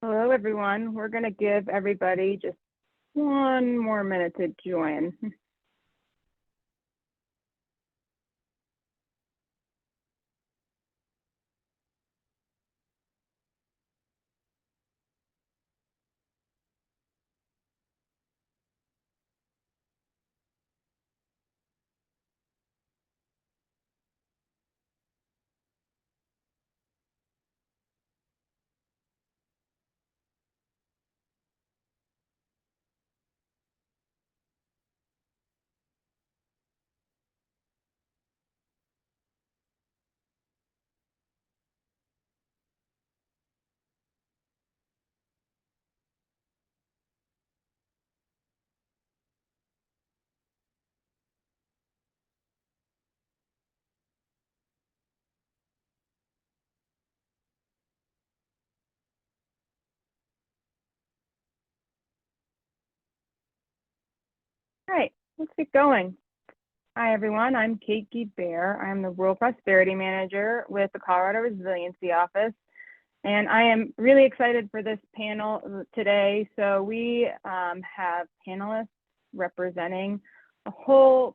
Hello, everyone. We're going to give everybody just one more minute to join. All right, let's get going. Hi, everyone. I'm Kate Bear. I'm the Rural Prosperity Manager with the Colorado Resiliency Office. And I am really excited for this panel today. So we have panelists representing a whole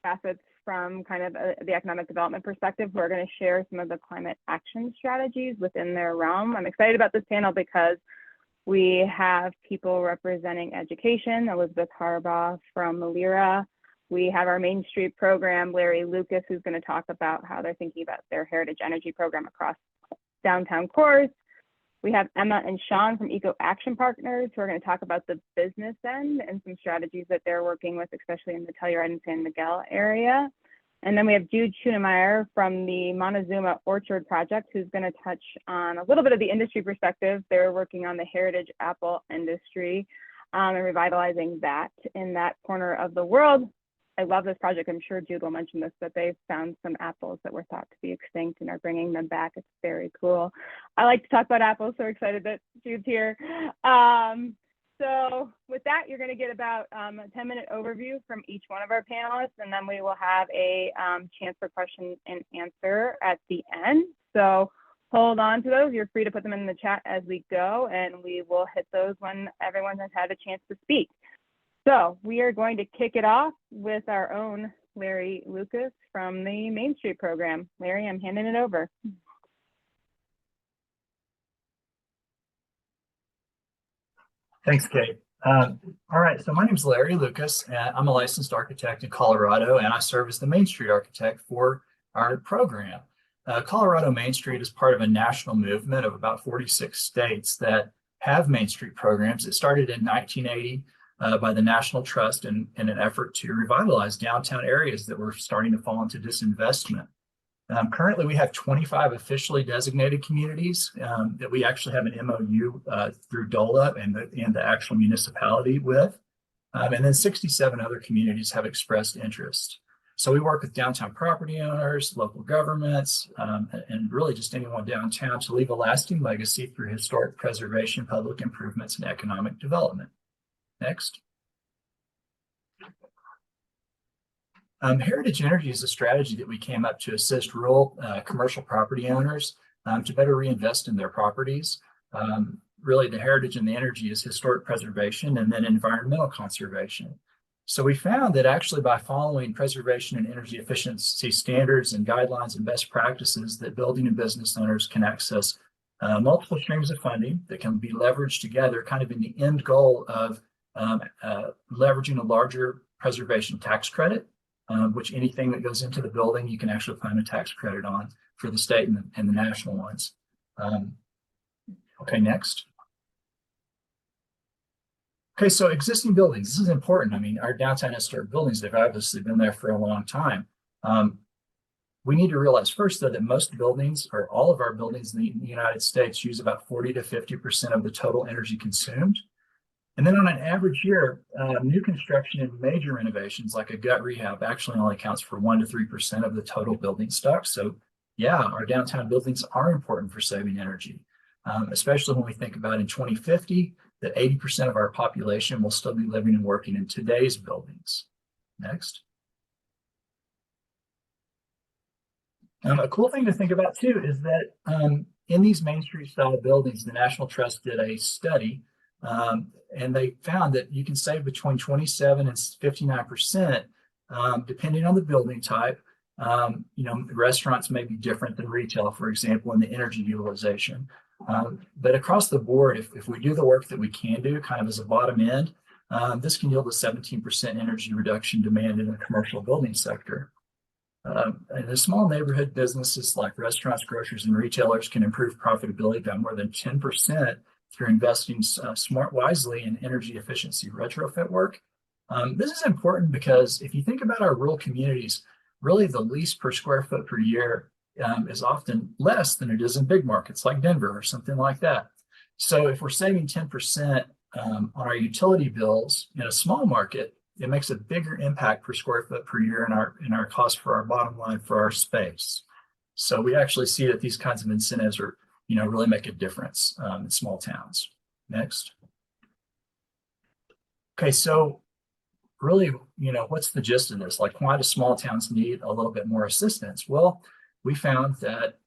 facets from kind of the economic development perspective who are going to share some of the climate action strategies within their realm. I'm excited about this panel because we have people representing education, Elizabeth Harbaugh from Malira. We have our Main Street program, Larry Lucas, who's going to talk about how they're thinking about their heritage energy program across downtown cores. We have Emma and Sean from Eco Action Partners, who are going to talk about the business end and some strategies that they're working with, especially in the Telluride and San Miguel area. And then we have Jude Schunemeyer from the Montezuma Orchard Project, who's going to touch on a little bit of the industry perspective. They're working on the heritage apple industry and revitalizing that in that corner of the world. I love this project. I'm sure Jude will mention this, but they've found some apples that were thought to be extinct and are bringing them back. It's very cool. I like to talk about apples, so excited that Jude's here. So with that, you're going to get about a 10-minute overview from each one of our panelists, and then we will have a chance for question and answer at the end. So hold on to those. You're free to put them in the chat as we go, and we will hit those when everyone has had a chance to speak. So we are going to kick it off with our own Larry Lucas from the Main Street program. Larry, I'm handing it over. Thanks, Kate. All right, so my name is Larry Lucas. I'm a licensed architect in Colorado, and I serve as the Main Street architect for our program. Colorado Main Street is part of a national movement of about 46 states that have Main Street programs. It started in 1980 by the National Trust in an effort to revitalize downtown areas that were starting to fall into disinvestment. Currently, we have 25 officially designated communities that we actually have an MOU through DOLA and the actual municipality with. And then 67 other communities have expressed interest. So we work with downtown property owners, local governments, and really just anyone downtown to leave a lasting legacy through historic preservation, public improvements, and economic development. Next. Heritage energy is a strategy that we came up to assist rural commercial property owners to better reinvest in their properties. Really, the heritage and the energy is historic preservation and then environmental conservation. So we found that actually by following preservation and energy efficiency standards and guidelines and best practices, that building and business owners can access multiple streams of funding that can be leveraged together, kind of in the end goal of leveraging a larger preservation tax credit, which anything that goes into the building, you can actually claim a tax credit on for the state and the national ones. Okay, next. Okay, so existing buildings, this is important. I mean, our downtown historic buildings, they've obviously been there for a long time. We need to realize first, though, that most buildings, or all of our buildings in the United States, use about 40 to 50% of the total energy consumed. And then on an average year, new construction and major renovations like a gut rehab actually only accounts for 1 to 3% of the total building stock. So yeah, our downtown buildings are important for saving energy, especially when we think about in 2050, that 80% of our population will still be living and working in today's buildings. Next. A cool thing to think about too is that in these Main Street style buildings, the National Trust did a study, and they found that you can save between 27 and 59%, depending on the building type. Restaurants may be different than retail, for example, in the energy utilization. But across the board, if we do the work that we can do kind of as a bottom end, this can yield a 17% energy reduction demand in the commercial building sector. And the small neighborhood businesses like restaurants, grocers, and retailers can improve profitability by more than 10% through investing wisely in energy efficiency retrofit work. This is important because if you think about our rural communities, really the lease per square foot per year is often less than it is in big markets like Denver or something like that. So if we're saving 10% on our utility bills in a small market, it makes a bigger impact per square foot per year in our cost for our bottom line for our space. So we actually see that these kinds of incentives are, really make a difference in small towns. Next. Okay, so really, what's the gist of this? Like, why do small towns need a little bit more assistance? Well, we found that,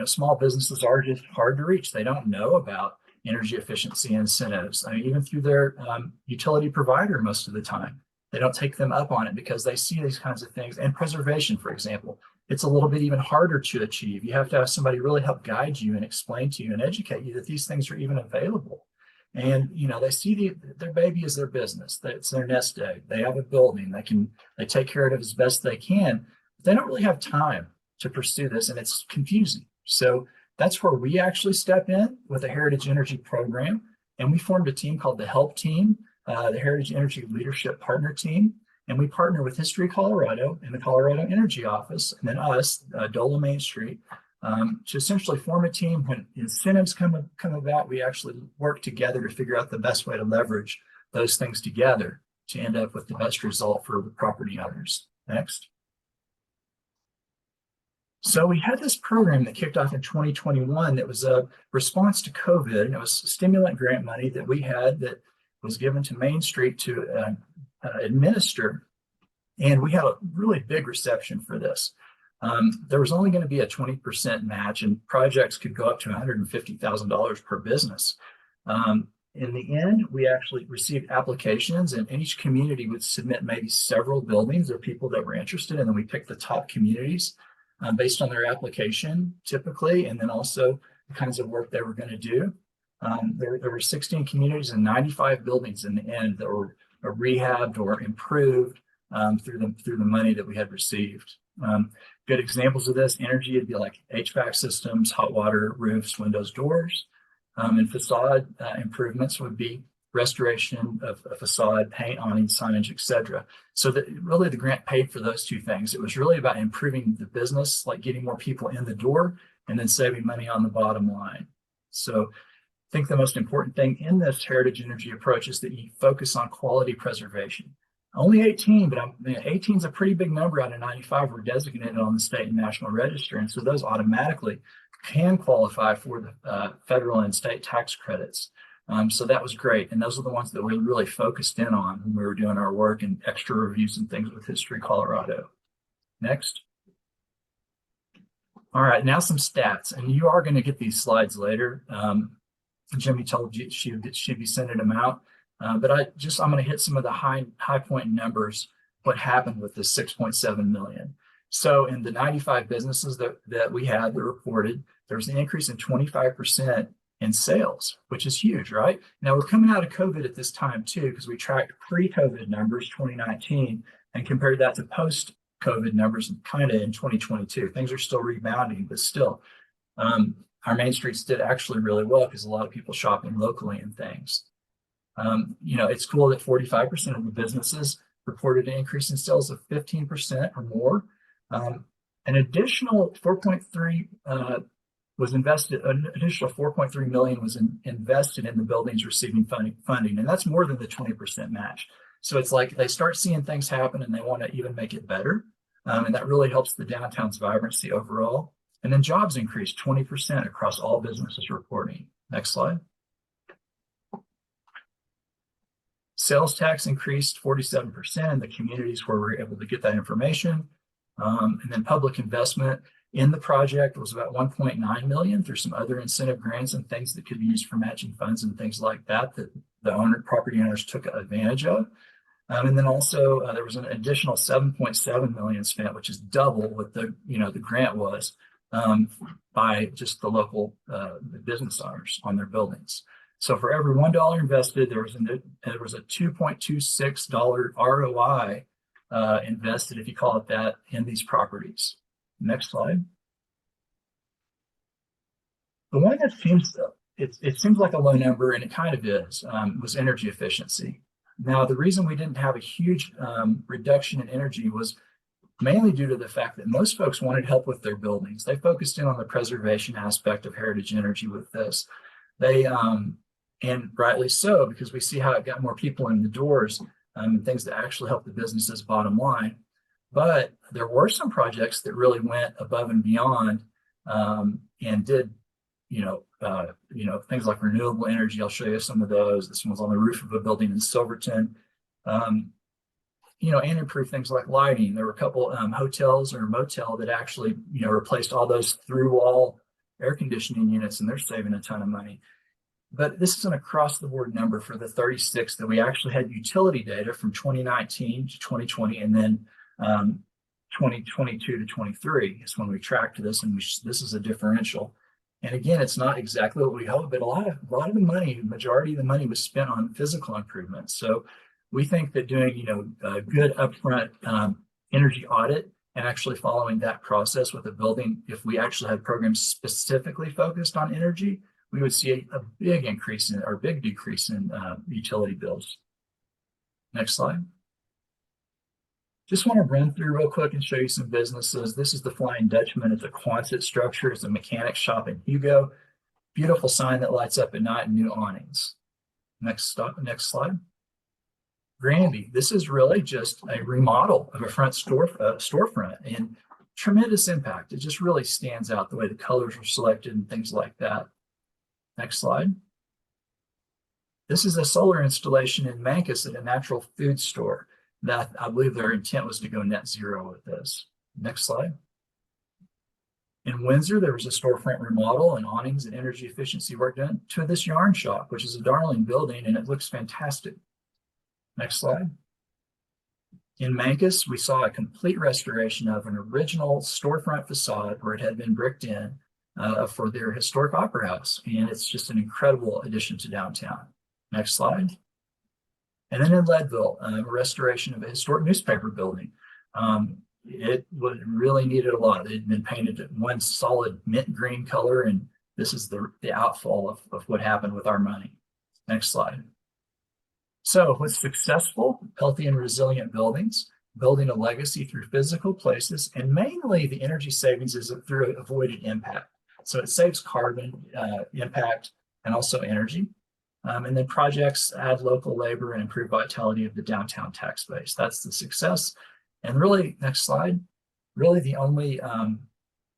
small businesses are just hard to reach. They don't know about energy efficiency incentives. I mean, even through their utility provider most of the time. They don't take them up on it because they see these kinds of things. And preservation, for example, it's a little bit even harder to achieve. You have to have somebody really help guide you and explain to you and educate you that these things are even available. And they see their baby is their business. It's their nest egg. They have a building. They take care of it as best they can. But they don't really have time to pursue this, and it's confusing. So that's where we actually step in with a Heritage Energy program, and we formed a team called the HELP Team, the Heritage Energy Leadership Partner Team, and we partner with History Colorado and the Colorado Energy Office, and then us, DOLA Main Street, to essentially form a team. When incentives come about, we actually work together to figure out the best way to leverage those things together to end up with the best result for the property owners. Next. So we had this program that kicked off in 2021 that was a response to COVID, and it was stimulant grant money that we had that was given to Main Street to administer. And we had a really big reception for this. There was only going to be a 20% match, and projects could go up to $150,000 per business. In the end, we actually received applications, and each community would submit maybe several buildings or people that were interested, and then we picked the top communities based on their application, typically, and then also the kinds of work they were going to do. There were 16 communities and 95 buildings in the end that were rehabbed or improved through the money that we had received. Good examples of this energy would be like HVAC systems, hot water, roofs, windows, doors, and facade improvements would be restoration of a facade, paint, awning, signage, etc. So that really the grant paid for those two things. It was really about improving the business, like getting more people in the door and then saving money on the bottom line. So I think the most important thing in this heritage energy approach is that you focus on quality preservation. Only 18, but 18 is a pretty big number out of 95 were designated on the state and national register. And so those automatically can qualify for the federal and state tax credits. So that was great. And those are the ones that we really focused in on when we were doing our work and extra reviews and things with History Colorado. Next. All right, now some stats. And you are going to get these slides later. Jimmy told you she'd be sending them out. But I'm going to hit some of the high point numbers, what happened with this 6.7 million. So in the 95 businesses that we had that reported, there was an increase in 25% in sales, which is huge, right? Now we're coming out of COVID at this time too, because we tracked pre-COVID numbers, 2019, and compared that to post-COVID numbers kind of in 2022. Things are still rebounding, but still, our Main Streets did actually really well because a lot of people shopping locally and things. It's cool that 45% of the businesses reported an increase in sales of 15% or more. An additional 4.3 was invested. An additional 4.3 million was invested in the buildings receiving funding, and that's more than the 20% match. So it's like they start seeing things happen and they want to even make it better, and that really helps the downtown's vibrancy overall. And then jobs increased 20% across all businesses reporting. Next slide. Sales tax increased 47% in the communities where we were able to get that information. And then public investment, in the project was about 1.9 million through some other incentive grants and things that could be used for matching funds and things like that that the property owners took advantage of. And then also there was an additional 7.7 million spent, which is double what the grant was, by just the local business owners on their buildings. So for every $1 invested, there was a $2.26 ROI invested, if you call it that, in these properties. Next slide. The one that it seems like a low number, and it kind of is, was energy efficiency. Now, the reason we didn't have a huge reduction in energy was mainly due to the fact that most folks wanted help with their buildings. They focused in on the preservation aspect of heritage energy with this. And rightly so, because we see how it got more people in the doors, and things that actually help the business's bottom line. But there were some projects that really went above and beyond, and did things like renewable energy. I'll show you some of those. This one was on the roof of a building in Silverton. And improve things like lighting. There were a couple hotels or motel that actually, replaced all those through wall air conditioning units, and they're saving a ton of money. But this is an across the board number for the 36 that we actually had utility data from 2019 to 2020, and then 2022 to 23 is when we tracked this, and this is a differential. And again, it's not exactly what we hoped, but a lot of the money, majority of the money was spent on physical improvements. So we think that doing, a good upfront energy audit and actually following that process with a building, if we actually had programs specifically focused on energy, we would see a big decrease in utility bills. Next slide. Just want to run through real quick and show you some businesses. This is the Flying Dutchman. It's a Quonset structure. It's a mechanic shop in Hugo. Beautiful sign that lights up at night and new awnings. Next slide. Granby. This is really just a remodel of a front storefront, and tremendous impact. It just really stands out the way the colors were selected and things like that. Next slide. This is a solar installation in Mancus at a natural food store that I believe their intent was to go net zero with this. Next slide. In Windsor, there was a storefront remodel and awnings and energy efficiency work done to this yarn shop, which is a darling building, and it looks fantastic. Next slide. In Mancus, we saw a complete restoration of an original storefront facade where it had been bricked in for their historic opera house. And it's just an incredible addition to downtown. Next slide. And then in Leadville, a restoration of a historic newspaper building. It really needed a lot. It had been painted one solid mint green color, and this is the outfall of what happened with our money. Next slide. So with successful, healthy, and resilient buildings, building a legacy through physical places, and mainly the energy savings is through avoided impact. So it saves carbon impact and also energy. And then projects add local labor and improve vitality of the downtown tax base. That's the success. And really, next slide, really the only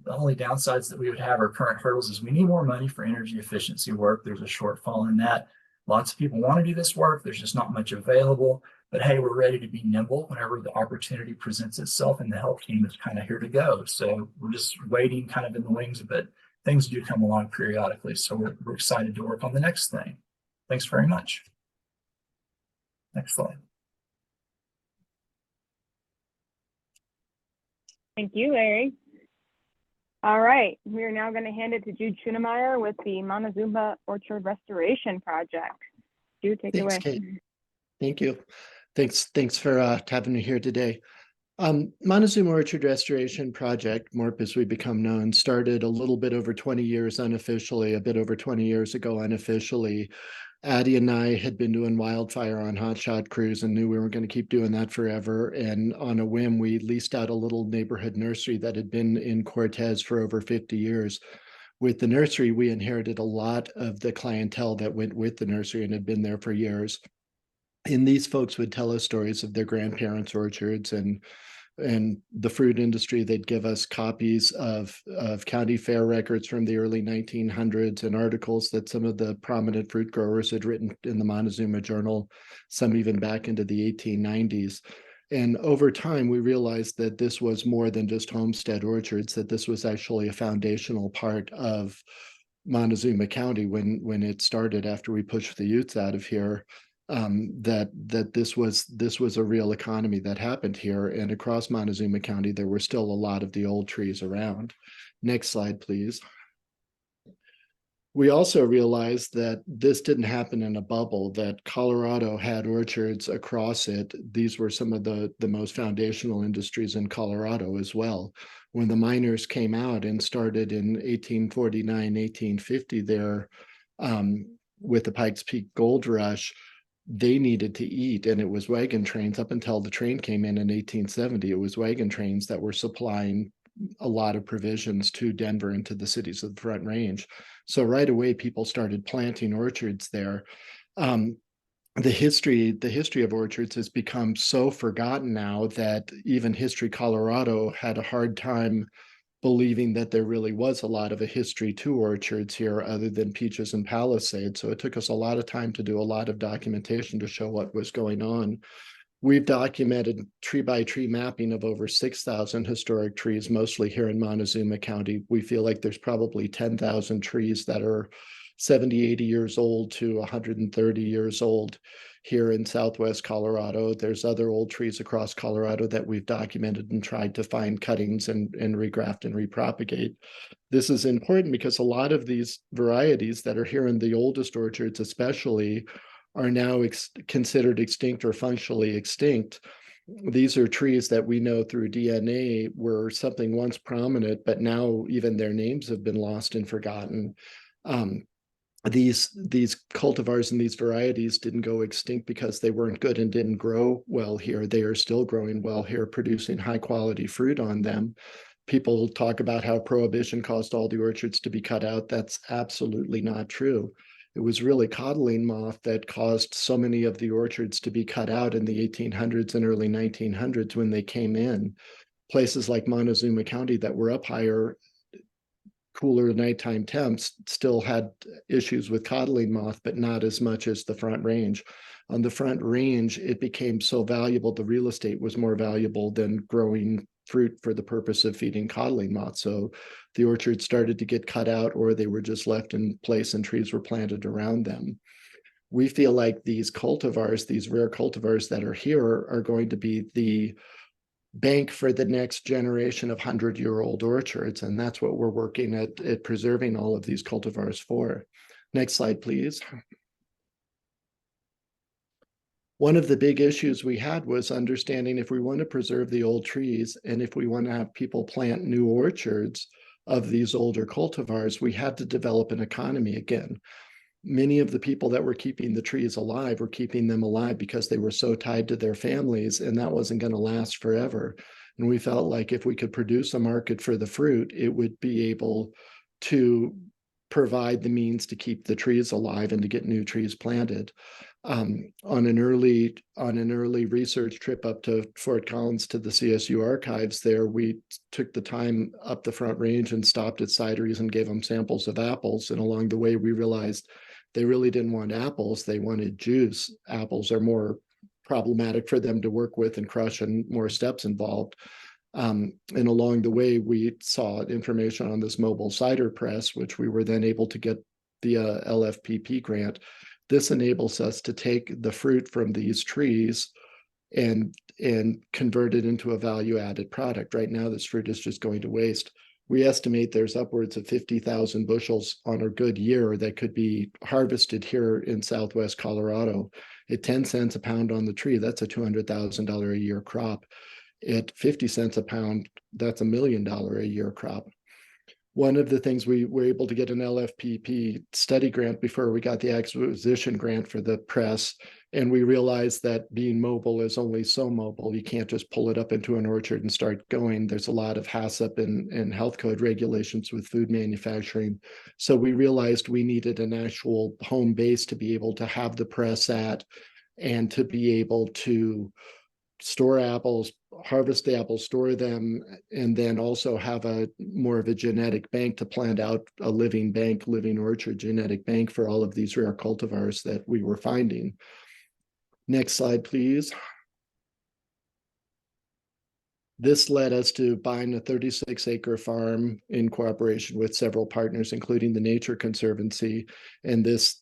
downsides that we would have, our current hurdles, is we need more money for energy efficiency work. There's a shortfall in that. Lots of people want to do this work. There's just not much available. But hey, we're ready to be nimble whenever the opportunity presents itself, and the help team is kind of here to go. So we're just waiting kind of in the wings, but things do come along periodically. So we're excited to work on the next thing. Thanks very much. Next slide. Thank you, Larry. All right, we are now going to hand it to Jude Schunemeyer with the Montezuma Orchard Restoration Project. Jude, take it away. Kate. Thank you. Thanks for having me here today. Montezuma Orchard Restoration Project, MORP as we become known, started a little bit over 20 years unofficially, a bit over 20 years ago unofficially. Addie and I had been doing wildfire on hotshot crews and knew we were going to keep doing that forever. And on a whim, we leased out a little neighborhood nursery that had been in Cortez for over 50 years. With the nursery, we inherited a lot of the clientele that went with the nursery and had been there for years. And these folks would tell us stories of their grandparents' orchards and the fruit industry. They'd give us copies of county fair records from the early 1900s and articles that some of the prominent fruit growers had written in the Montezuma Journal, some even back into the 1890s. And over time, we realized that this was more than just homestead orchards, that this was actually a foundational part of Montezuma County when it started after we pushed the Utes out of here. That this was a real economy that happened here, and across Montezuma County there were still a lot of the old trees around. Next slide, please. We also realized that this didn't happen in a bubble, that Colorado had orchards across it. These were some of the most foundational industries in Colorado as well. When the miners came out and started in 1849, 1850 there, with the Pikes Peak Gold Rush, they needed to eat, and it was wagon trains. Up until the train came in 1870, it was wagon trains that were supplying a lot of provisions to Denver and to the cities of the Front Range. So right away, people started planting orchards there. The history of orchards has become so forgotten now that even History Colorado had a hard time believing that there really was a lot of a history to orchards here other than peaches and palisades. So it took us a lot of time to do a lot of documentation to show what was going on. We've documented tree by tree mapping of over 6,000 historic trees, mostly here in Montezuma County. We feel like there's probably 10,000 trees that are 70, 80 years old to 130 years old here in Southwest Colorado. There's other old trees across Colorado that we've documented and tried to find cuttings and regraft and repropagate. This is important because a lot of these varieties that are here in the oldest orchards especially are now considered extinct or functionally extinct. These are trees that we know through DNA were something once prominent, but now even their names have been lost and forgotten. These cultivars and these varieties didn't go extinct because they weren't good and didn't grow well here. They are still growing well here, producing high quality fruit on them. People talk about how prohibition caused all the orchards to be cut out. That's absolutely not true. It was really codling moth that caused so many of the orchards to be cut out in the 1800s and early 1900s when they came in. Places like Montezuma County that were up higher, cooler nighttime temps still had issues with codling moth, but not as much as the Front Range. On the Front Range, it became so valuable, the real estate was more valuable than growing fruit for the purpose of feeding codling moth. So the orchards started to get cut out, or they were just left in place and trees were planted around them. We feel like these cultivars, these rare cultivars that are here, are going to be the bank for the next generation of 100-year-old orchards. And that's what we're working at preserving all of these cultivars for. Next slide, please. One of the big issues we had was understanding if we want to preserve the old trees and if we want to have people plant new orchards of these older cultivars, we had to develop an economy again. Many of the people that were keeping the trees alive were keeping them alive because they were so tied to their families, and that wasn't going to last forever. And we felt like if we could produce a market for the fruit, it would be able to provide the means to keep the trees alive and to get new trees planted. On an early research trip up to Fort Collins to the CSU archives there, we took the time up the Front Range and stopped at cideries and gave them samples of apples. And along the way, we realized they really didn't want apples. They wanted juice. Apples are more problematic for them to work with and crush, and more steps involved. And along the way, we saw information on this mobile cider press, which we were then able to get the LFPP grant. This enables us to take the fruit from these trees and convert it into a value-added product. Right now, this fruit is just going to waste. We estimate there's upwards of 50,000 bushels on a good year that could be harvested here in Southwest Colorado. At 10 cents a pound on the tree, that's a $200,000 a year crop. At 50 cents a pound, that's $1 million a year crop. One of the things we were able to get an LFPP study grant before we got the acquisition grant for the press. And we realized that being mobile is only so mobile. You can't just pull it up into an orchard and start going. There's a lot of HACCP and health code regulations with food manufacturing. So we realized we needed an actual home base to be able to have the press at and to be able to store apples, harvest the apples, store them, and then also have a more of a genetic bank to plant out a living orchard genetic bank for all of these rare cultivars that we were finding. Next slide, please. This led us to buying a 36-acre farm in cooperation with several partners, including the Nature Conservancy. And this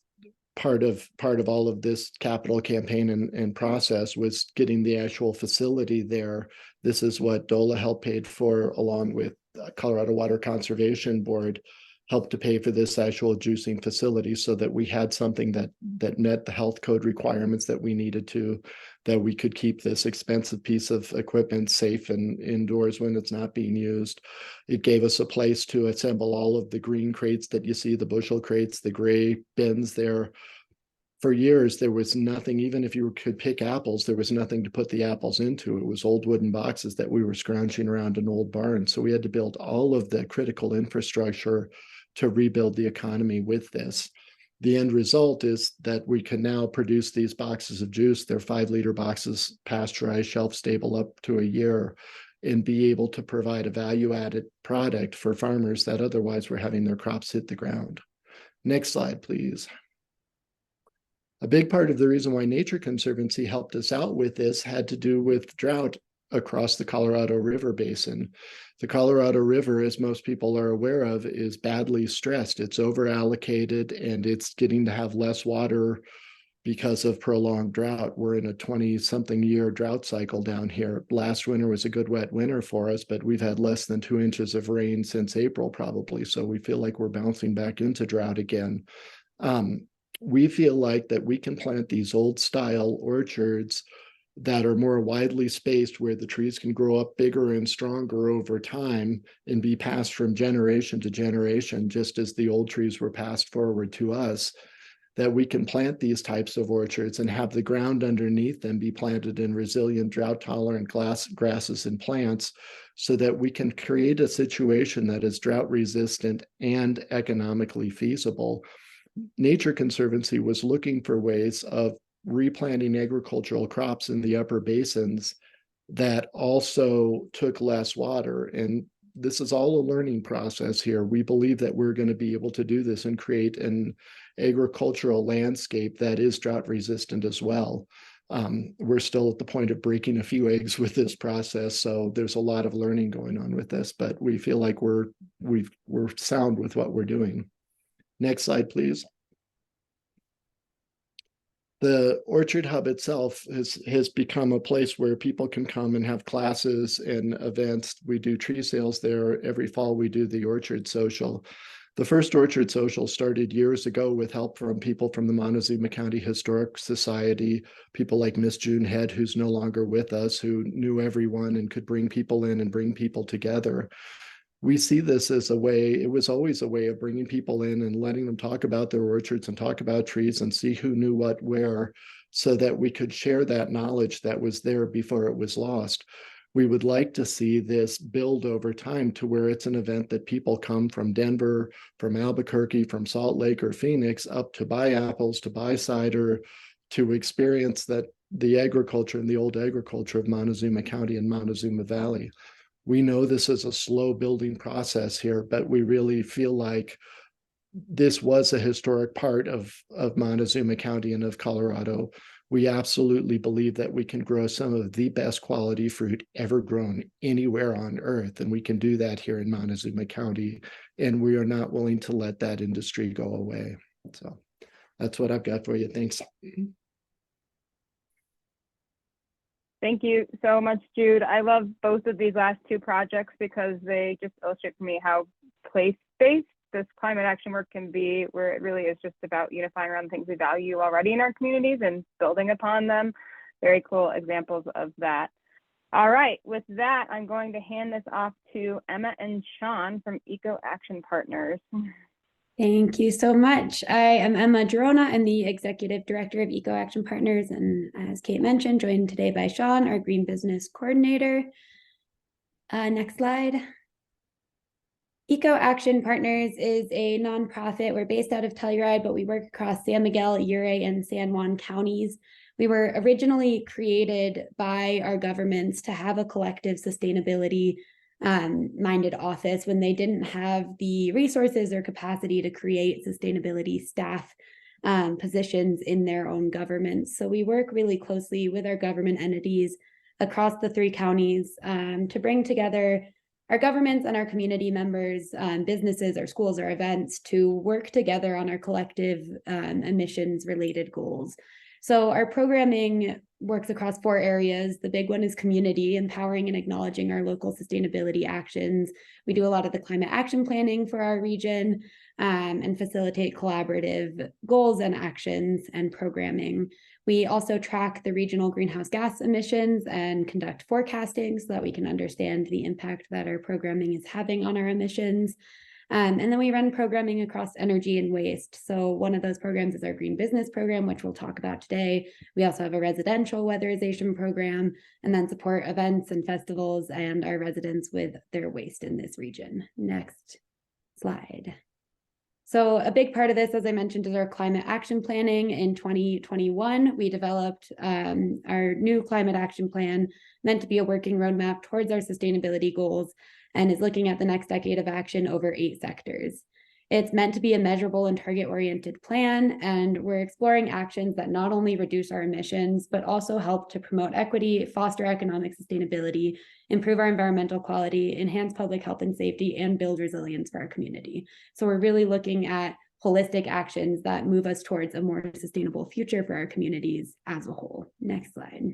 part of all of this capital campaign and process was getting the actual facility there. This is what DOLA helped paid for, along with Colorado Water Conservation Board helped to pay for this actual juicing facility, so that we had something that met the health code requirements that we needed to, that we could keep this expensive piece of equipment safe and indoors when it's not being used. It gave us a place to assemble all of the green crates that you see, the bushel crates, the gray bins there. For years, there was nothing, even if you could pick apples, there was nothing to put the apples into. It was old wooden boxes that we were scrounging around an old barn. So we had to build all of the critical infrastructure to rebuild the economy with this. The end result is that we can now produce these boxes of juice. They're 5-liter boxes, pasteurized, shelf stable up to a year, and be able to provide a value-added product for farmers that otherwise were having their crops hit the ground. Next slide, please. A big part of the reason why Nature Conservancy helped us out with this had to do with drought across the Colorado River basin. The Colorado River, as most people are aware of, is badly stressed. It's over-allocated, and it's getting to have less water because of prolonged drought. We're in a 20-something year drought cycle down here. Last winter was a good wet winter for us, but we've had less than 2 inches of rain since April probably. So we feel like we're bouncing back into drought again. We feel like that we can plant these old style orchards that are more widely spaced, where the trees can grow up bigger and stronger over time and be passed from generation to generation, just as the old trees were passed forward to us, that we can plant these types of orchards and have the ground underneath them be planted in resilient, drought-tolerant grasses and plants, so that we can create a situation that is drought-resistant and economically feasible. Nature Conservancy was looking for ways of replanting agricultural crops in the upper basins that also took less water. And this is all a learning process here. We believe that we're going to be able to do this and create an agricultural landscape that is drought resistant as well. We're still at the point of breaking a few eggs with this process, so there's a lot of learning going on with this, but we feel like we're sound with what we're doing. Next slide, please. The Orchard Hub itself has become a place where people can come and have classes and events. We do tree sales there. Every fall, we do the Orchard Social. The first Orchard Social started years ago with help from people from the Montezuma County Historic Society, people like Miss June Head, who's no longer with us, who knew everyone and could bring people in and bring people together. We see this as a way, it was always a way of bringing people in and letting them talk about their orchards and talk about trees and see who knew what where, so that we could share that knowledge that was there before it was lost. We would like to see this build over time to where it's an event that people come from Denver, from Albuquerque, from Salt Lake or Phoenix up to buy apples, to buy cider, to experience that the agriculture and the old agriculture of Montezuma County and Montezuma Valley. We know this is a slow building process here, but we really feel like this was a historic part of Montezuma County and of Colorado. We absolutely believe that we can grow some of the best quality fruit ever grown anywhere on earth, and we can do that here in Montezuma County, and we are not willing to let that industry go away. So that's what I've got for you. Thanks. Thank you so much, Jude. I love both of these last two projects because they just illustrate for me how place-based this climate action work can be, where it really is just about unifying around things we value already in our communities and building upon them. Very cool examples of that. All right, with that, I'm going to hand this off to Emma and Sean from Eco Action Partners. Thank you so much. I am Emma Girona. I'm the Executive Director of Eco Action Partners, and as Kate mentioned, joined today by Sean, our Green Business Coordinator. Next slide. Eco Action Partners is a nonprofit. We're based out of Telluride, but we work across San Miguel, Ouray, and San Juan counties. We were originally created by our governments to have a collective sustainability minded office when they didn't have the resources or capacity to create sustainability staff positions in their own governments. So we work really closely with our government entities across the 3 counties to bring together our governments and our community members, businesses, our schools, our events to work together on our collective emissions related goals. So our programming works across 4 areas. The big one is community, empowering and acknowledging our local sustainability actions. We do a lot of the climate action planning for our region and facilitate collaborative goals and actions and programming. We also track the regional greenhouse gas emissions and conduct forecasting so that we can understand the impact that our programming is having on our emissions. And then we run programming across energy and waste. So one of those programs is our Green Business Program, which we'll talk about today. We also have a residential weatherization program, and then support events and festivals and our residents with their waste in this region. Next slide. So a big part of this, as I mentioned, is our climate action planning. In 2021, we developed our new climate action plan, meant to be a working roadmap towards our sustainability goals, and is looking at the next decade of action over 8 sectors. It's meant to be a measurable and target-oriented plan, and we're exploring actions that not only reduce our emissions, but also help to promote equity, foster economic sustainability, improve our environmental quality, enhance public health and safety, and build resilience for our community. So we're really looking at holistic actions that move us towards a more sustainable future for our communities as a whole. Next slide.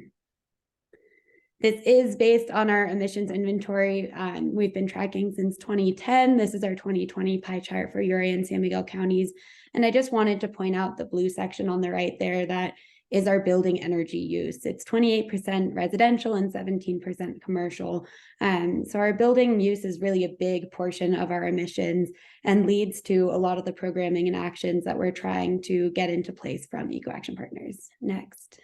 This is based on our emissions inventory. We've been tracking since 2010. This is our 2020 pie chart for Uray and San Miguel counties. And I just wanted to point out the blue section on the right there that is our building energy use. It's 28% residential and 17% commercial. So our building use is really a big portion of our emissions and leads to a lot of the programming and actions that we're trying to get into place from Eco Action Partners. Next.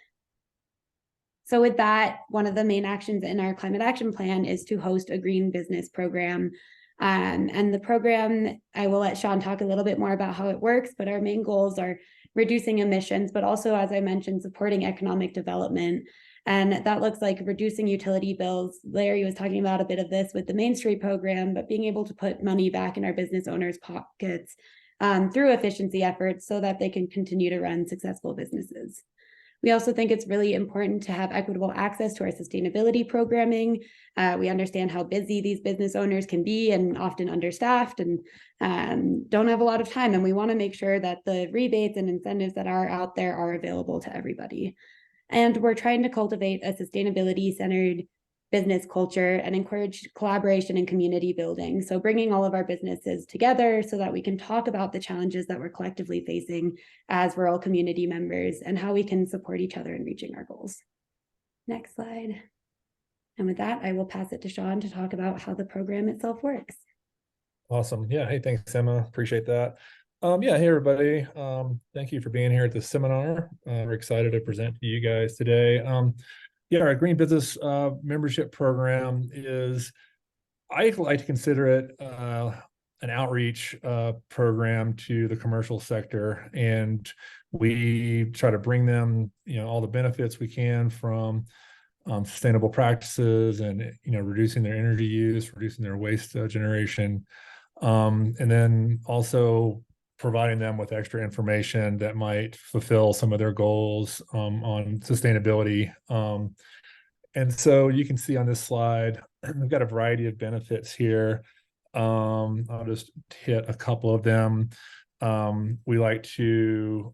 So with that, one of the main actions in our climate action plan is to host a green business program. And the program, I will let Sean talk a little bit more about how it works, but our main goals are reducing emissions, but also, as I mentioned, supporting economic development. And that looks like reducing utility bills. Larry was talking about a bit of this with the Main Street program, but being able to put money back in our business owners' pockets through efficiency efforts so that they can continue to run successful businesses. We also think it's really important to have equitable access to our sustainability programming. We understand how busy these business owners can be and often understaffed and don't have a lot of time. And we want to make sure that the rebates and incentives that are out there are available to everybody. And we're trying to cultivate a sustainability-centered business culture and encourage collaboration and community building. So bringing all of our businesses together so that we can talk about the challenges that we're collectively facing as rural community members and how we can support each other in reaching our goals. Next slide. And with that, I will pass it to Sean to talk about how the program itself works. Awesome. Yeah. Hey, thanks, Emma. Appreciate that. Yeah. Hey, everybody. Thank you for being here at this seminar. We're excited to present to you guys today. Yeah, our Green Business membership program is, I like to consider it an outreach program to the commercial sector, and we try to bring them, all the benefits we can from sustainable practices and reducing their energy use, reducing their waste generation, and then also providing them with extra information that might fulfill some of their goals on sustainability. And so you can see on this slide, we've got a variety of benefits here. I'll just hit a couple of them. We like to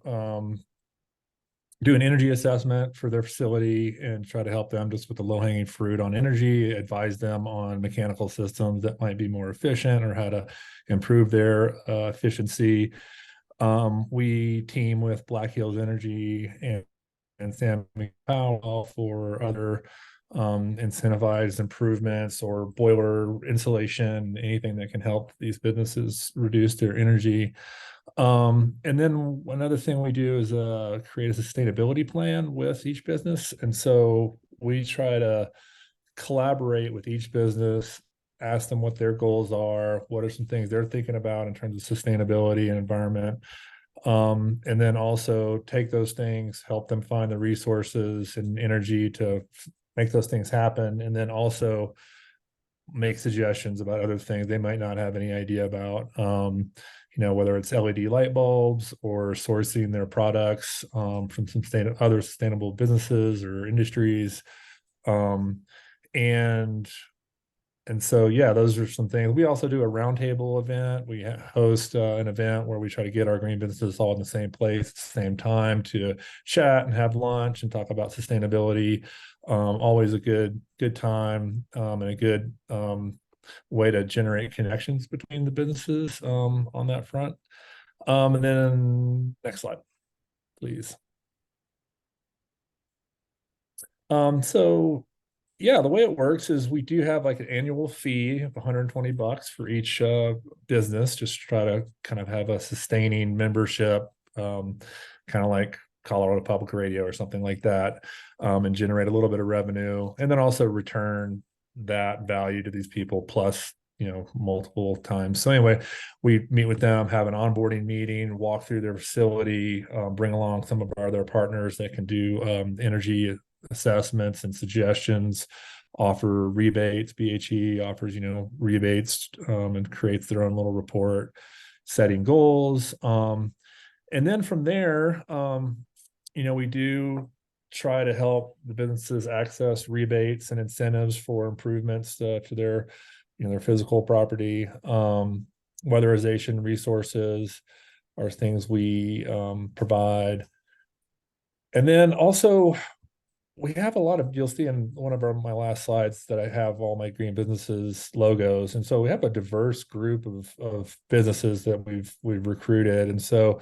do an energy assessment for their facility and try to help them just with the low-hanging fruit on energy, advise them on mechanical systems that might be more efficient or how to improve their efficiency. We team with Black Hills Energy and San Miguel Power for other incentivized improvements or boiler insulation, anything that can help these businesses reduce their energy. And then another thing we do is create a sustainability plan with each business. And so we try to collaborate with each business, ask them what their goals are, what are some things they're thinking about in terms of sustainability and environment. And then also take those things, help them find the resources and energy to make those things happen. And then also make suggestions about other things they might not have any idea about, whether it's LED light bulbs or sourcing their products from some other sustainable businesses or industries, And so, yeah, those are some things. We also do a roundtable event. We host an event where we try to get our green businesses all in the same place at the same time to chat and have lunch and talk about sustainability. Always a good time and a good way to generate connections between the businesses on that front. And then next slide, please. So yeah, the way it works is we do have like an annual fee of $120 for each business, just to try to kind of have a sustaining membership, kind of like Colorado Public Radio or something like that, and generate a little bit of revenue, and then also return that value to these people plus, multiple times. So anyway, we meet with them, have an onboarding meeting, walk through their facility, bring along some of our other partners that can do energy assessments and suggestions, offer rebates. BHE offers, rebates, and creates their own little report, setting goals. And then from there, we do try to help the businesses access rebates and incentives for improvements to their, their physical property. Weatherization resources are things we provide. And then also, we have a lot of, you'll see in one of my last slides that I have all my green businesses logos. And so we have a diverse group of businesses that we've recruited. And so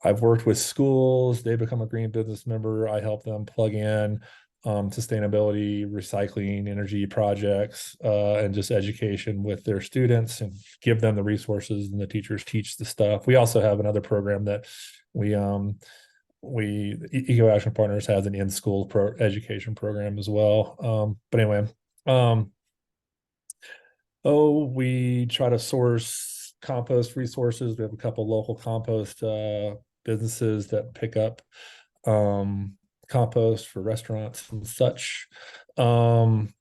I've worked with schools, they become a green business member. I help them plug in sustainability, recycling, energy projects, and just education with their students and give them the resources, and the teachers teach the stuff. We also have another program that we Eco Action Partners has an in-school education program as well. But anyway, we try to source compost resources. We have a couple local compost businesses that pick up compost for restaurants and such. And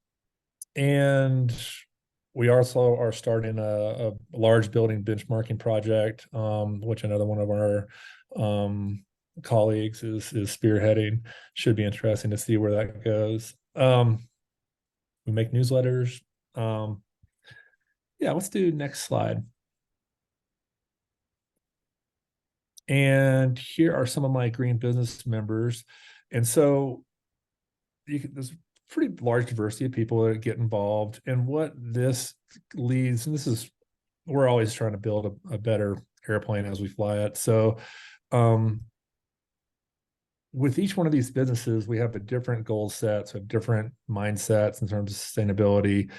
we also are starting a large building benchmarking project, which another one of our colleagues is spearheading. Should be interesting to see where that goes. We make newsletters. Yeah, let's do next slide. And here are some of my green business members. And so there's a pretty large diversity of people that get involved. And what this leads, and we're always trying to build a better airplane as we fly it. So with each one of these businesses, we have a different goal set, so different mindsets in terms of sustainability,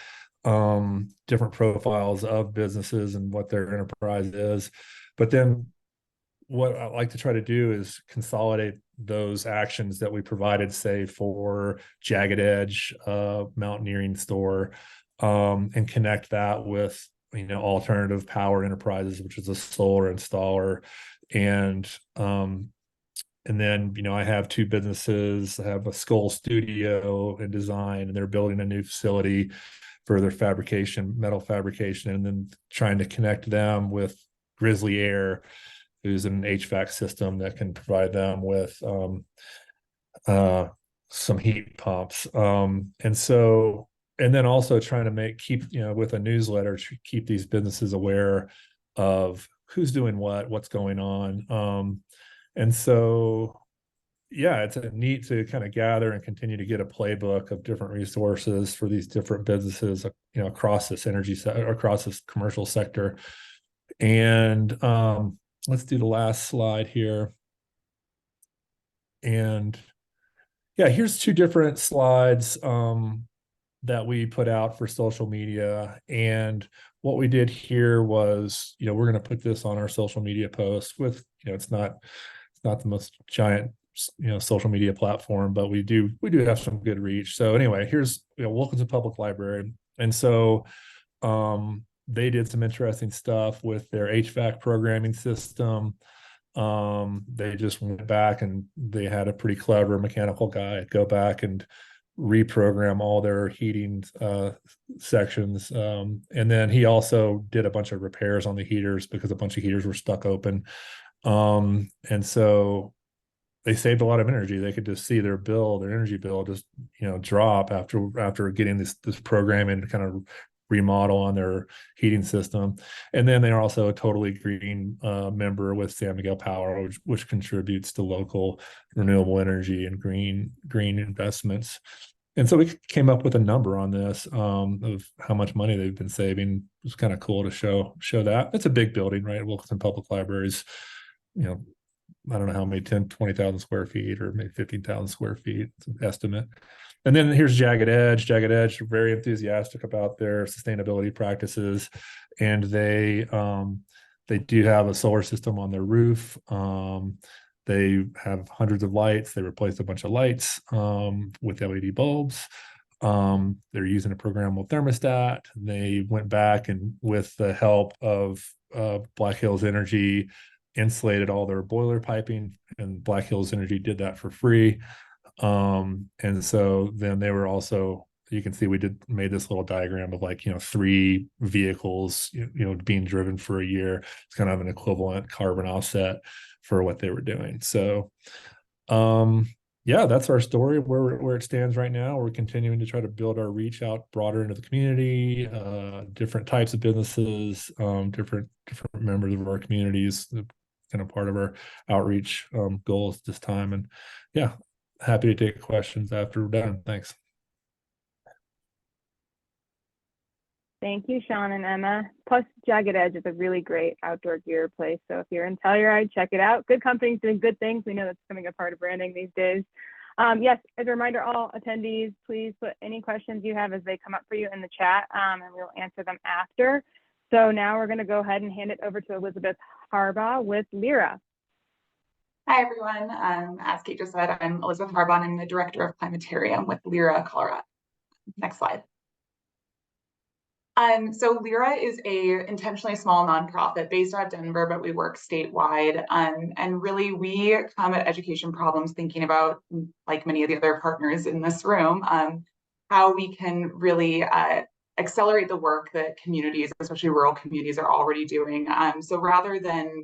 different profiles of businesses and what their enterprise is. But then what I like to try to do is consolidate those actions that we provided, say, for Jagged Edge mountaineering store, and connect that with, alternative power enterprises, which is a solar installer. And then, I have two businesses. I have a Skull Studio and Design, and they're building a new facility for their metal fabrication, and then trying to connect them with Grizzly Air, who's an HVAC system that can provide them with some heat pumps. And then also trying to keep with a newsletter, to keep these businesses aware of who's doing what's going on. And so, yeah, it's neat to kind of gather and continue to get a playbook of different resources for these different businesses, across this across this commercial sector. And let's do the last slide here. And yeah, here's two different slides that we put out for social media. And what we did here was, we're going to put this on our social media post with, it's not the most giant, social media platform, but we do have some good reach. So anyway, here's, Wilkinson Public Library. And so they did some interesting stuff with their HVAC programming system. They just went back and they had a pretty clever mechanical guy go back and reprogram all their heating sections. And then he also did a bunch of repairs on the heaters because a bunch of heaters were stuck open. And so they saved a lot of energy. They could just see their energy bill just, drop after getting this program and kind of remodel on their heating system. And then they're also a totally green member with San Miguel Power, which contributes to local renewable energy and green investments. And so we came up with a number on this of how much money they've been saving. It was kind of cool to show that. It's a big building, right? Wilkinson Public Libraries, I don't know how many, 10, 20,000 square feet or maybe 15,000 square feet, it's an estimate. And then here's Jagged Edge. Jagged Edge, very enthusiastic about their sustainability practices. And they do have a solar system on their roof. They have hundreds of lights. They replaced a bunch of lights with LED bulbs. They're using a programmable thermostat. They went back and with the help of Black Hills Energy, insulated all their boiler piping, and Black Hills Energy did that for free. And so then they were also, you can see we made this little diagram of 3 vehicles, being driven for a year. It's kind of an equivalent carbon offset for what they were doing. So, yeah, that's our story where it stands right now. We're continuing to try to build our reach out broader into the community, different types of businesses, different members of our communities, kind of part of our outreach goals this time. And yeah, happy to take questions after we're done. Thanks. Thank you, Sean and Emma. Plus, Jagged Edge is a really great outdoor gear place. So if you're in Telluride, check it out. Good companies doing good things. We know that's becoming a part of branding these days. Yes, as a reminder, all attendees, please put any questions you have as they come up for you in the chat, and we'll answer them after. So now we're going to go ahead and hand it over to Elizabeth Harbaugh with LIRA. Hi, everyone. As Kate just said, I'm Elizabeth Harbaugh. I'm the Director of Climatarium with LIRA, Colorado. Next slide. So LIRA is a intentionally small nonprofit based out of Denver, but we work statewide. And really, we come at education problems thinking about, like many of the other partners in this room, how we can really accelerate the work that communities, especially rural communities, are already doing. So rather than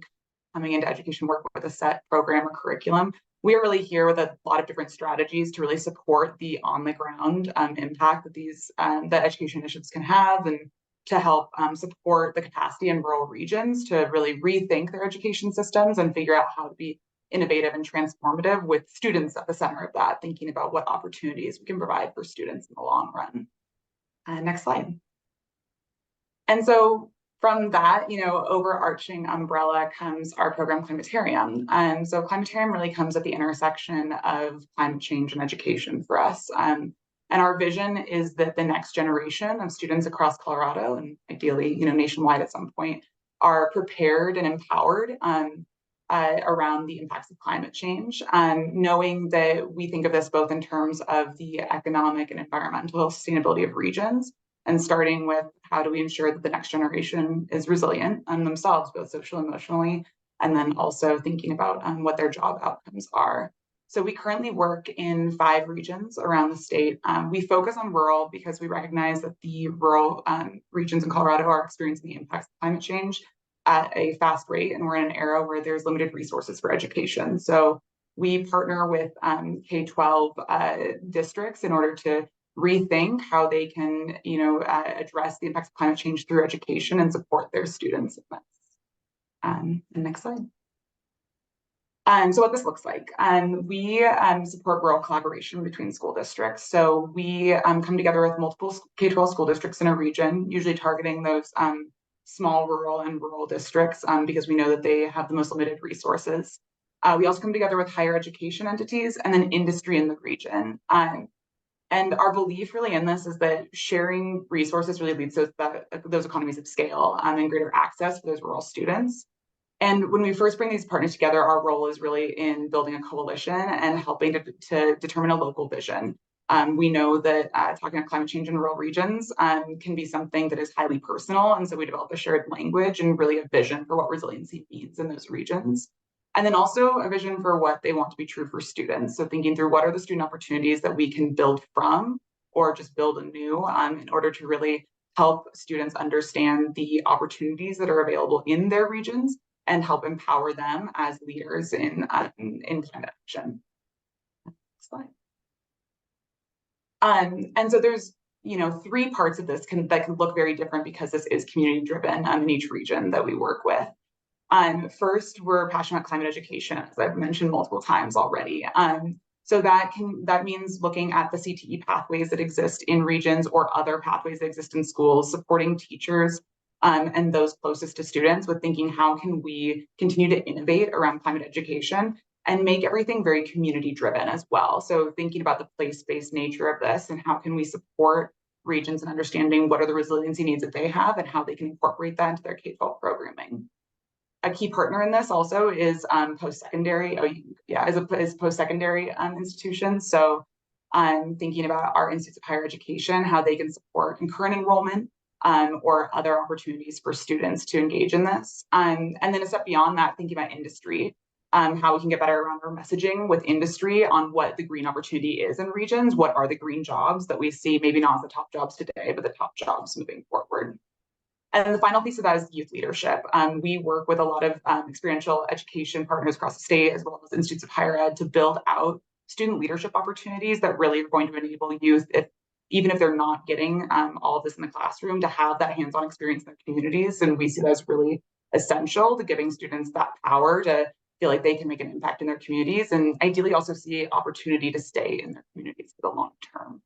coming into education work with a set program or curriculum, we are really here with a lot of different strategies to really support the on-the-ground impact that these that education initiatives can have, and to help support the capacity in rural regions to really rethink their education systems and figure out how to be innovative and transformative with students at the center of that, thinking about what opportunities we can provide for students in the long run. Next slide. And so from that, overarching umbrella comes our program Climatarium. And so Climatarium really comes at the intersection of climate change and education for us. And our vision is that the next generation of students across Colorado, and ideally, nationwide at some point, are prepared and empowered around the impacts of climate change, knowing that we think of this both in terms of the economic and environmental sustainability of regions, and starting with how do we ensure that the next generation is resilient on themselves, both socially and emotionally, and then also thinking about what their job outcomes are. So we currently work in 5 regions around the state. We focus on rural because we recognize that the rural regions in Colorado are experiencing the impacts of climate change at a fast rate, and we're in an era where there's limited resources for education. So we partner with K-12 districts in order to rethink how they can, address the impacts of climate change through education and support their students in this. And next slide. So what this looks like, we support rural collaboration between school districts. So we come together with multiple K-12 school districts in a region, usually targeting those small rural districts because we know that they have the most limited resources. We also come together with higher education entities and then industry in the region. And our belief really in this is that sharing resources really leads to those economies of scale and greater access for those rural students. And when we first bring these partners together, our role is really in building a coalition and helping to determine a local vision. We know that talking about climate change in rural regions can be something that is highly personal. And so we develop a shared language and really a vision for what resiliency means in those regions. And then also a vision for what they want to be true for students. So thinking through what are the student opportunities that we can build from or just build anew in order to really help students understand the opportunities that are available in their regions and help empower them as leaders in climate action. Next slide. And so there's, you know, 3 parts of this that can look very different because this is community driven in each region that we work with. First, we're passionate about climate education, as I've mentioned multiple times already. So that means looking at the CTE pathways that exist in regions or other pathways that exist in schools, supporting teachers and those closest to students with thinking, how can we continue to innovate around climate education and make everything very community driven as well. So thinking about the place-based nature of this and how can we support regions and understanding what are the resiliency needs that they have and how they can incorporate that into their K-12 programming. A key partner in this also is post-secondary, is post-secondary institutions. So I'm thinking about our institutes of higher education, how they can support concurrent enrollment or other opportunities for students to engage in this. And then a step beyond that, thinking about industry, how we can get better around our messaging with industry on what the green opportunity is in regions, what are the green jobs that we see, maybe not as the top jobs today, but the top jobs moving forward. And the final piece of that is youth leadership. We work with a lot of experiential education partners across the state, as well as institutes of higher ed, to build out student leadership opportunities that really are going to enable youth, even if they're not getting all of this in the classroom, to have that hands-on experience in their communities. And we see that as really essential to giving students that power to feel like they can make an impact in their communities, and ideally also see opportunity to stay in their communities for the long term.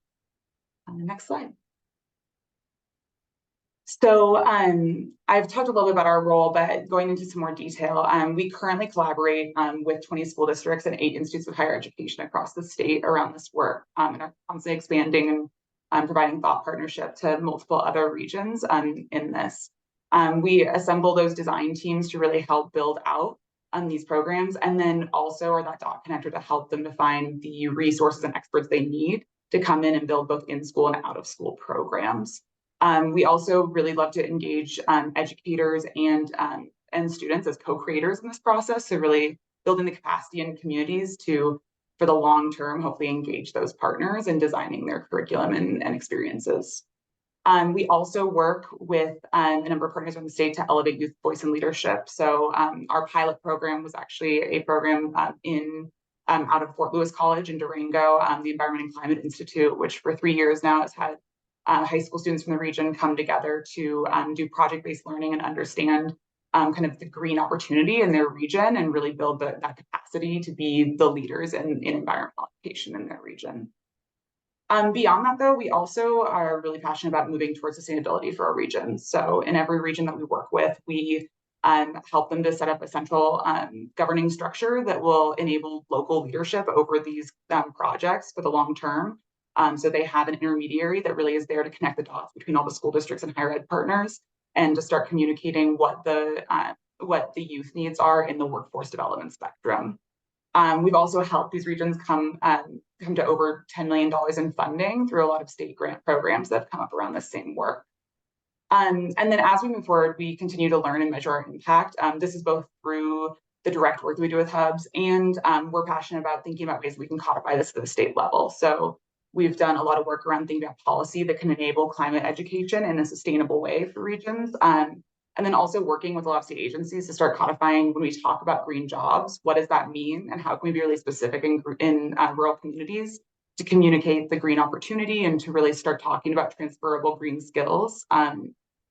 On the next slide. So I've talked a little bit about our role, but going into some more detail, we currently collaborate with 20 school districts and 8 institutes of higher education across the state around this work, and are constantly expanding and providing thought partnership to multiple other regions in this. We assemble those design teams to really help build out these programs, and then also are that dot connector to help them to find the resources and experts they need to come in and build both in-school and out-of-school programs. We also really love to engage educators and students as co-creators in this process. So really building the capacity in communities to, for the long term, hopefully engage those partners in designing their curriculum and experiences. We also work with a number of partners in the state to elevate youth voice and leadership. So our pilot program was actually a program out of Fort Lewis College in Durango, the Environment and Climate Institute, which for 3 years now has had high school students from the region come together to do project-based learning and understand kind of the green opportunity in their region and really build that capacity to be the leaders in environmental education in their region. Beyond that, though, we also are really passionate about moving towards sustainability for our region. So in every region that we work with, we help them to set up a central governing structure that will enable local leadership over these projects for the long term. So they have an intermediary that really is there to connect the dots between all the school districts and higher ed partners, and to start communicating what the youth needs are in the workforce development spectrum. We've also helped these regions come to over $10 million in funding through a lot of state grant programs that have come up around the same work. And then as we move forward, we continue to learn and measure our impact. This is both through the direct work that we do with hubs, and we're passionate about thinking about ways we can codify this at the state level. So we've done a lot of work around thinking about policy that can enable climate education in a sustainable way for regions. And then also working with a lot of state agencies to start codifying when we talk about green jobs, what does that mean? And how can we be really specific in rural communities to communicate the green opportunity and to really start talking about transferable green skills?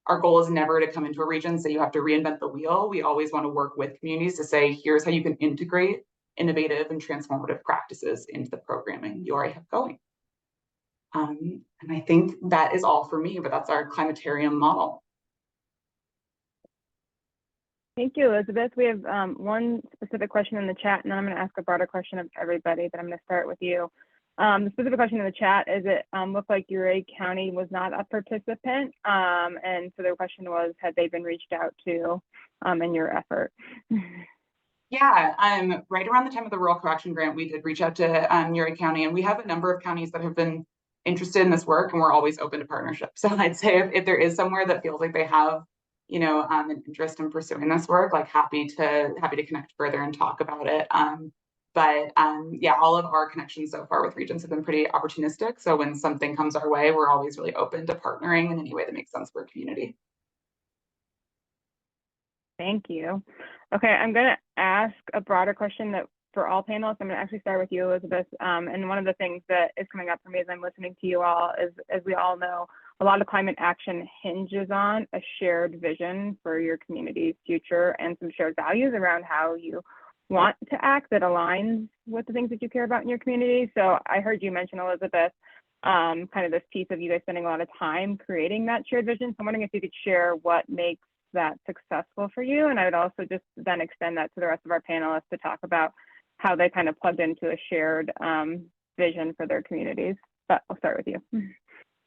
Our goal is never to come into a region and say you have to reinvent the wheel. We always want to work with communities to say, here's how you can integrate innovative and transformative practices into the programming you already have going. And I think that is all for me, but that's our climatarium model. Thank you, Elizabeth. We have one specific question in the chat, and then I'm going to ask a broader question of everybody, but I'm going to start with you. The specific question in the chat is it looked like Uray County was not a participant, and so the question was, had they been reached out to in your effort? Yeah, right around the time of the Rural Co-Action Grant, we did reach out to Uray County, and we have a number of counties that have been interested in this work, and we're always open to partnership. So I'd say if there is somewhere that feels like they have, you know, an interest in pursuing this work, like happy to connect further and talk about it. Yeah, all of our connections so far with regions have been pretty opportunistic. So when something comes our way, we're always really open to partnering in any way that makes sense for a community. Thank you. Okay, I'm going to ask a broader question that for all panelists, I'm going to actually start with you, Elizabeth. And one of the things that is coming up for me as I'm listening to you all is, as we all know, a lot of climate action hinges on a shared vision for your community's future and some shared values around how you want to act that aligns with the things that you care about in your community. So I heard you mention, Elizabeth, kind of this piece of you guys spending a lot of time creating that shared vision. So I'm wondering if you could share what makes that successful for you. And I would also just then extend that to the rest of our panelists to talk about how they kind of plugged into a shared vision for their communities. But I'll start with you.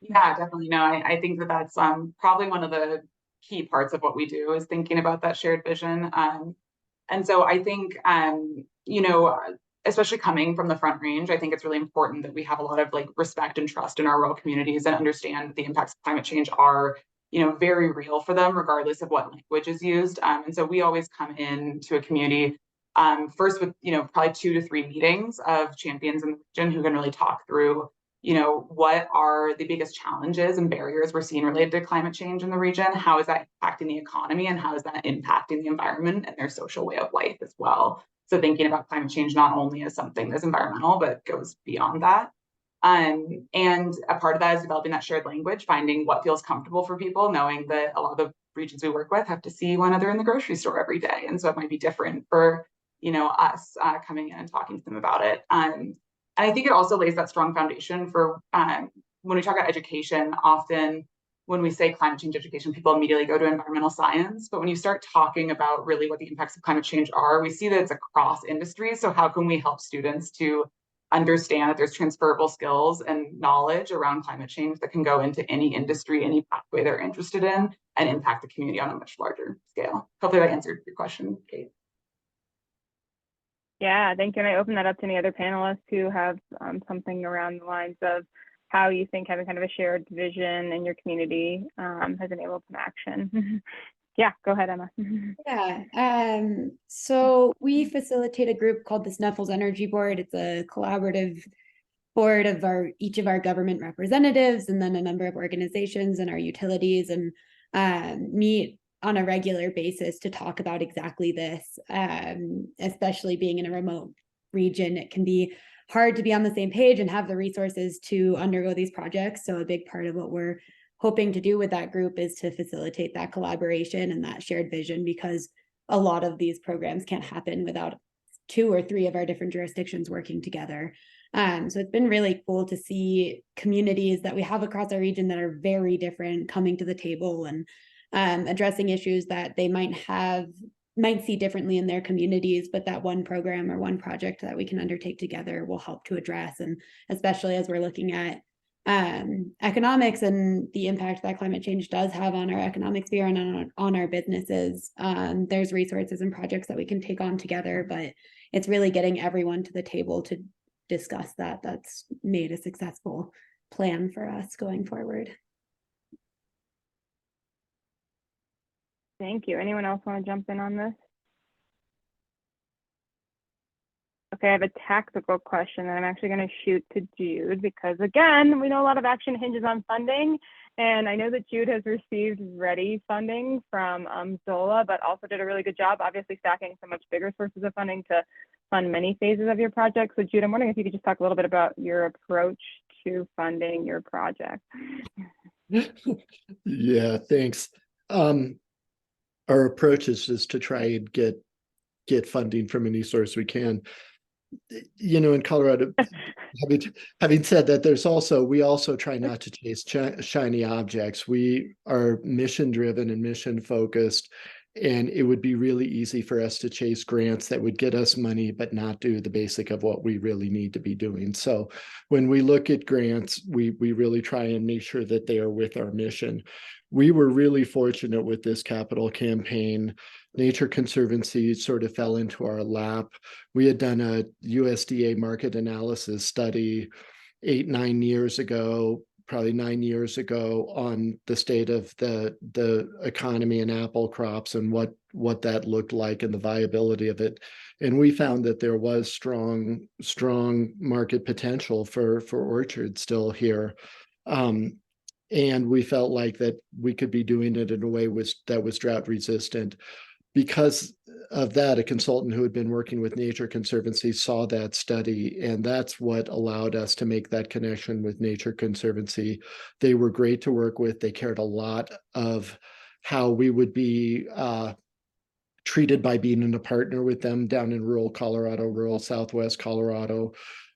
Yeah, definitely. No, I think that that's probably one of the key parts of what we do is thinking about that shared vision. And so I think, you know, especially coming from the Front Range, I think it's really important that we have a lot of like respect and trust in our rural communities and understand that the impacts of climate change are, you know, very real for them, regardless of what language is used. And so we always come into a community first with, you know, probably 2 to 3 meetings of champions in the region who can really talk through, you know, what are the biggest challenges and barriers we're seeing related to climate change in the region? How is that impacting the economy and how is that impacting the environment and their social way of life as well? So thinking about climate change not only as something that's environmental, but goes beyond that. And a part of that is developing that shared language, finding what feels comfortable for people, knowing that a lot of the regions we work with have to see one another in the grocery store every day. And so it might be different for, you know, us coming in and talking to them about it. And I think it also lays that strong foundation for when we talk about education, often when we say climate change education, people immediately go to environmental science. But when you start talking about really what the impacts of climate change are, we see that it's across industries. So how can we help students to understand that there's transferable skills and knowledge around climate change that can go into any industry, any pathway they're interested in, and impact the community on a much larger scale? Hopefully that answered your question, Kate. Yeah, thank you. And I open that up to any other panelists who have something around the lines of how you think having kind of a shared vision in your community has enabled some action. Yeah, go ahead, Emma. Yeah, so we facilitate a group called the Snuffles Energy Board. It's a collaborative board of each of our government representatives and then a number of organizations and our utilities, and meet on a regular basis to talk about exactly this. Especially being in a remote region, it can be hard to be on the same page and have the resources to undergo these projects. So a big part of what we're hoping to do with that group is to facilitate that collaboration and that shared vision, because a lot of these programs can't happen without 2 or 3 of our different jurisdictions working together. So it's been really cool to see communities that we have across our region that are very different coming to the table and addressing issues that they might see differently in their communities, but that one program or one project that we can undertake together will help to address. And especially as we're looking at economics and the impact that climate change does have on our economic sphere and on our businesses, there's resources and projects that we can take on together, but it's really getting everyone to the table to discuss that. That's made a successful plan for us going forward. Thank you. Anyone else want to jump in on this? Okay, I have a tactical question that I'm actually going to shoot to Jude, because again, we know a lot of action hinges on funding. And I know that Jude has received ready funding from Zola, but also did a really good job, obviously stacking some much bigger sources of funding to fund many phases of your project. So Jude, I'm wondering if you could just talk a little bit about your approach to funding your project. Yeah, thanks. Our approach is just to try and get funding from any source we can. You know, in Colorado, having said that, we also try not to chase shiny objects. We are mission driven and mission focused, and it would be really easy for us to chase grants that would get us money but not do the basic of what we really need to be doing. So when we look at grants, we really try and make sure that they are with our mission. We were really fortunate with this capital campaign. Nature Conservancy sort of fell into our lap. We had done a USDA market analysis study 8-9 years ago, probably 9 years ago, on the state of the economy and apple crops and what that looked like and the viability of it. And we found that there was strong market potential for orchards still here. And we felt like that we could be doing it in a way that was drought resistant. Because of that, a consultant who had been working with Nature Conservancy saw that study, and that's what allowed us to make that connection with Nature Conservancy. They were great to work with. They cared a lot of how we would be treated by being in a partner with them down in rural Colorado, rural Southwest Colorado.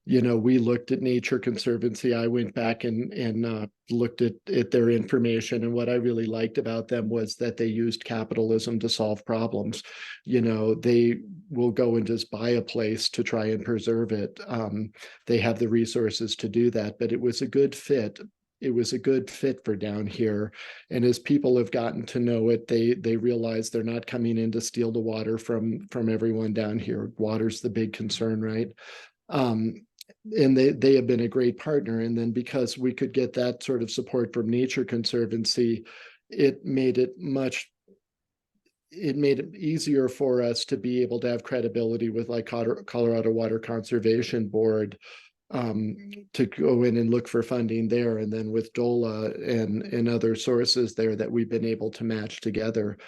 You know, we looked at Nature Conservancy. I went back and looked at their information. And what I really liked about them was that they used capitalism to solve problems. You know, they will go and just buy a place to try and preserve it. They have the resources to do that, but it was a good fit. It was a good fit for down here. And as people have gotten to know it, they realize they're not coming in to steal the water from everyone down here. Water's the big concern, right? And they have been a great partner. And then because we could get that sort of support from Nature Conservancy, it made it easier for us to be able to have credibility with like Colorado Water Conservation Board, to go in and look for funding there. And then with DOLA and other sources there that we've been able to match together.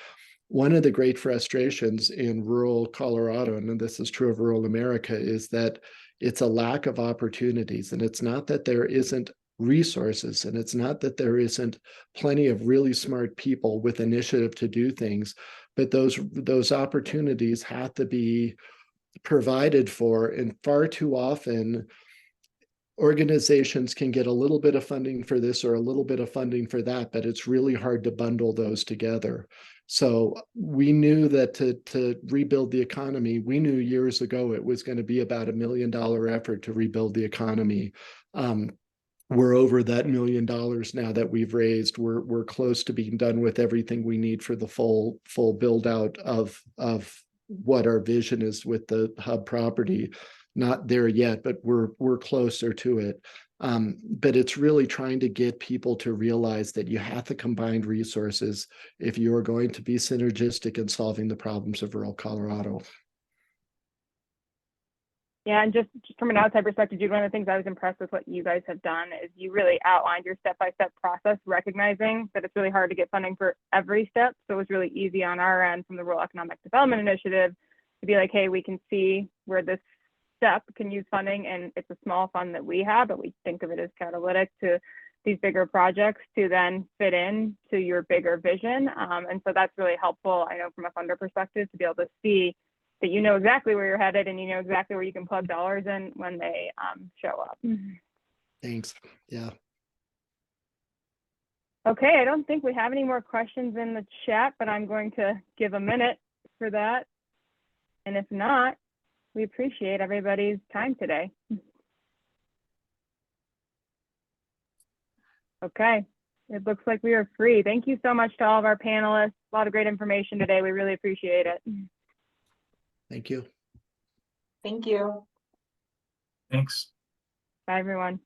One of the great frustrations in rural Colorado, and this is true of rural America, is that it's a lack of opportunities. And it's not that there isn't resources, and it's not that there isn't plenty of really smart people with initiative to do things, but those opportunities have to be provided for. And far too often, organizations can get a little bit of funding for this or a little bit of funding for that, but it's really hard to bundle those together. So we knew that to rebuild the economy, we knew years ago it was going to be about $1 million effort to rebuild the economy. We're over that $1 million now that we've raised. We're close to being done with everything we need for the full build out of what our vision is with the hub property. Not there yet, but we're closer to it. But it's really trying to get people to realize that you have to combine resources if you are going to be synergistic in solving the problems of rural Colorado. Yeah, and just from an outside perspective, Jude, one of the things I was impressed with what you guys have done is you really outlined your step-by-step process, recognizing that it's really hard to get funding for every step. So it was really easy on our end from the Rural Economic Development Initiative to be like, hey, we can see where this step can use funding, and it's a small fund that we have, but we think of it as catalytic to these bigger projects to then fit in to your bigger vision. And so that's really helpful, I know, from a funder perspective, to be able to see that you know exactly where you're headed and you know exactly where you can plug dollars in when they show up. Thanks. Yeah. Okay, I don't think we have any more questions in the chat, but I'm going to give a minute for that. And if not, we appreciate everybody's time today. Okay, it looks like we are free. Thank you so much to all of our panelists. A lot of great information today. We really appreciate it. Thank you. Thank you. Thanks. Bye, everyone.